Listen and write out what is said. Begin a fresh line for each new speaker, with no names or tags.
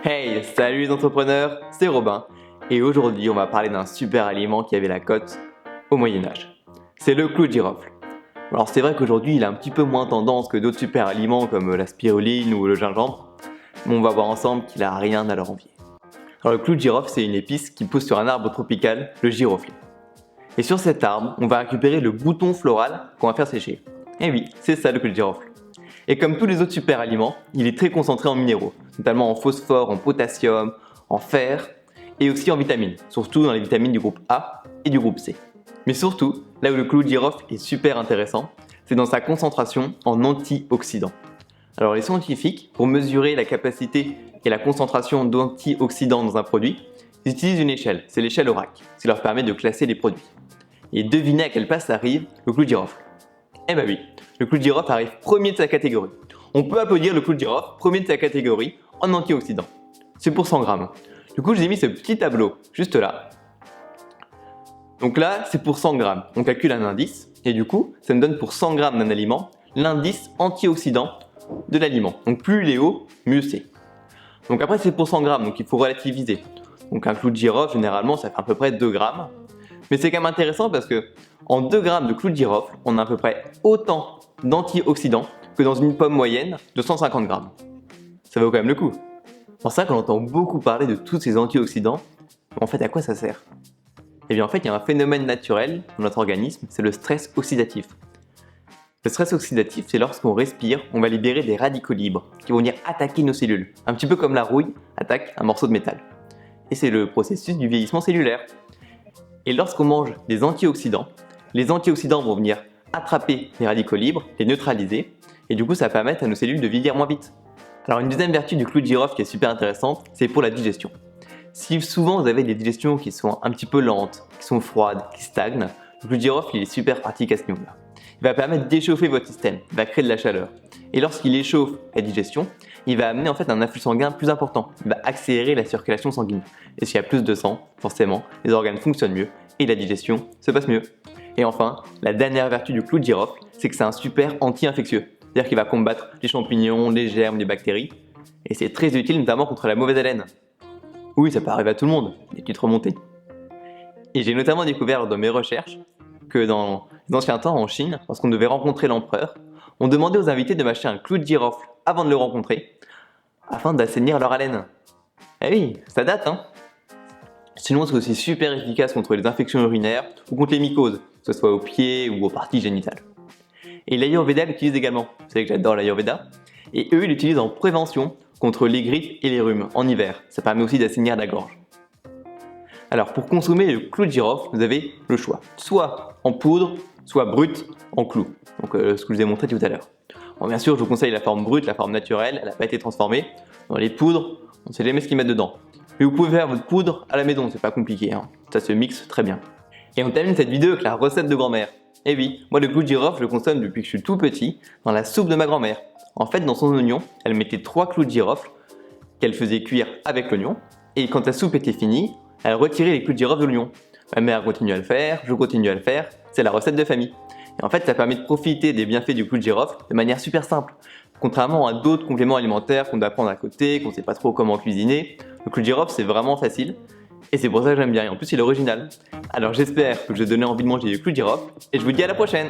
Hey, salut les entrepreneurs, c'est Robin et aujourd'hui on va parler d'un super aliment qui avait la cote au Moyen-Âge. C'est le clou de girofle. Alors c'est vrai qu'aujourd'hui il a un petit peu moins tendance que d'autres super aliments comme la spiruline ou le gingembre, mais on va voir ensemble qu'il a rien à leur envier. Alors le clou de girofle c'est une épice qui pousse sur un arbre tropical, le giroflier. Et sur cet arbre, on va récupérer le bouton floral qu'on va faire sécher. Et oui, c'est ça le clou de girofle. Et comme tous les autres super aliments, il est très concentré en minéraux, notamment en phosphore, en potassium, en fer et aussi en vitamines, surtout dans les vitamines du groupe A et du groupe C. Mais surtout, là où le clou de girofle est super intéressant, c'est dans sa concentration en antioxydants. Alors les scientifiques, pour mesurer la capacité et la concentration d'antioxydants dans un produit, ils utilisent une échelle, c'est l'échelle ORAC, qui leur permet de classer les produits. Et devinez à quelle place arrive le clou de girofle. Eh ben oui, le clou de girofle arrive premier de sa catégorie. On peut applaudir le clou de girofle, premier de sa catégorie, en antioxydants. C'est pour 100 grammes. Du coup, je vous ai mis ce petit tableau, juste là. Donc là, c'est pour 100 grammes. On calcule un indice, et du coup, ça me donne pour 100 grammes d'un aliment, l'indice antioxydant de l'aliment. Donc plus il est haut, mieux c'est. Donc après, c'est pour 100 grammes, donc il faut relativiser. Donc un clou de girofle, généralement, ça fait à peu près 2 grammes. Mais c'est quand même intéressant parce que en 2 grammes de clou de girofle, on a à peu près autant d'antioxydants que dans une pomme moyenne de 150 grammes. Ça vaut quand même le coup. C'est pour ça qu'on entend beaucoup parler de tous ces antioxydants. Mais en fait, à quoi ça sert? Eh bien en fait, il y a un phénomène naturel dans notre organisme, c'est le stress oxydatif. Le stress oxydatif, c'est lorsqu'on respire, on va libérer des radicaux libres qui vont venir attaquer nos cellules, un petit peu comme la rouille attaque un morceau de métal. Et c'est le processus du vieillissement cellulaire. Et lorsqu'on mange des antioxydants, les antioxydants vont venir attraper les radicaux libres, les neutraliser, et du coup ça va permettre à nos cellules de vieillir moins vite. Alors une deuxième vertu du clou de girofle qui est super intéressante, c'est pour la digestion. Si souvent vous avez des digestions qui sont un petit peu lentes, qui sont froides, qui stagnent, le clou de girofle il est super pratique à ce niveau-là. Il va permettre d'échauffer votre système, il va créer de la chaleur. Et lorsqu'il échauffe la digestion, il va amener en fait un afflux sanguin plus important. Il va accélérer la circulation sanguine. Et s'il y a plus de sang, forcément, les organes fonctionnent mieux et la digestion se passe mieux. Et enfin, la dernière vertu du clou de girofle, c'est que c'est un super anti-infectieux. C'est-à-dire qu'il va combattre les champignons, les germes, les bactéries. Et c'est très utile notamment contre la mauvaise haleine. Oui, ça peut arriver à tout le monde, des petites remontées. Et j'ai notamment découvert lors de mes recherches que dans les anciens temps en Chine, lorsqu'on devait rencontrer l'empereur, on demandait aux invités de mâcher un clou de girofle avant de le rencontrer, afin d'assainir leur haleine. Eh oui, ça date hein. Sinon c'est aussi super efficace contre les infections urinaires ou contre les mycoses, que ce soit aux pieds ou aux parties génitales. Et l'Ayurveda l'utilise également, vous savez que j'adore l'Ayurveda, et eux ils l'utilisent en prévention contre les grippes et les rhumes en hiver, ça permet aussi d'assainir la gorge. Alors pour consommer le clou de girofle, vous avez le choix, soit en poudre, soit brut en clou, donc ce que je vous ai montré tout à l'heure. Bon, bien sûr je vous conseille la forme brute, la forme naturelle, elle n'a pas été transformée. Dans les poudres, on ne sait jamais ce qu'ils mettent dedans. Mais vous pouvez faire votre poudre à la maison, c'est pas compliqué, hein. Ça se mixe très bien. Et on termine cette vidéo avec la recette de grand-mère. Eh oui, moi le clou de girofle je le consomme depuis que je suis tout petit dans la soupe de ma grand-mère. En fait dans son oignon, elle mettait 3 clous de girofle qu'elle faisait cuire avec l'oignon. Et quand la soupe était finie, elle retirait les clous de girofle de l'oignon. Ma mère continue à le faire, je continue à le faire, c'est la recette de famille. Et en fait ça permet de profiter des bienfaits du clou de girofle de manière super simple. Contrairement à d'autres compléments alimentaires qu'on doit prendre à côté, qu'on ne sait pas trop comment cuisiner, le clou de girofle c'est vraiment facile. Et c'est pour ça que j'aime bien, et en plus il est original. Alors j'espère que je vous ai donné envie de manger du clou de girofle, et je vous dis à la prochaine!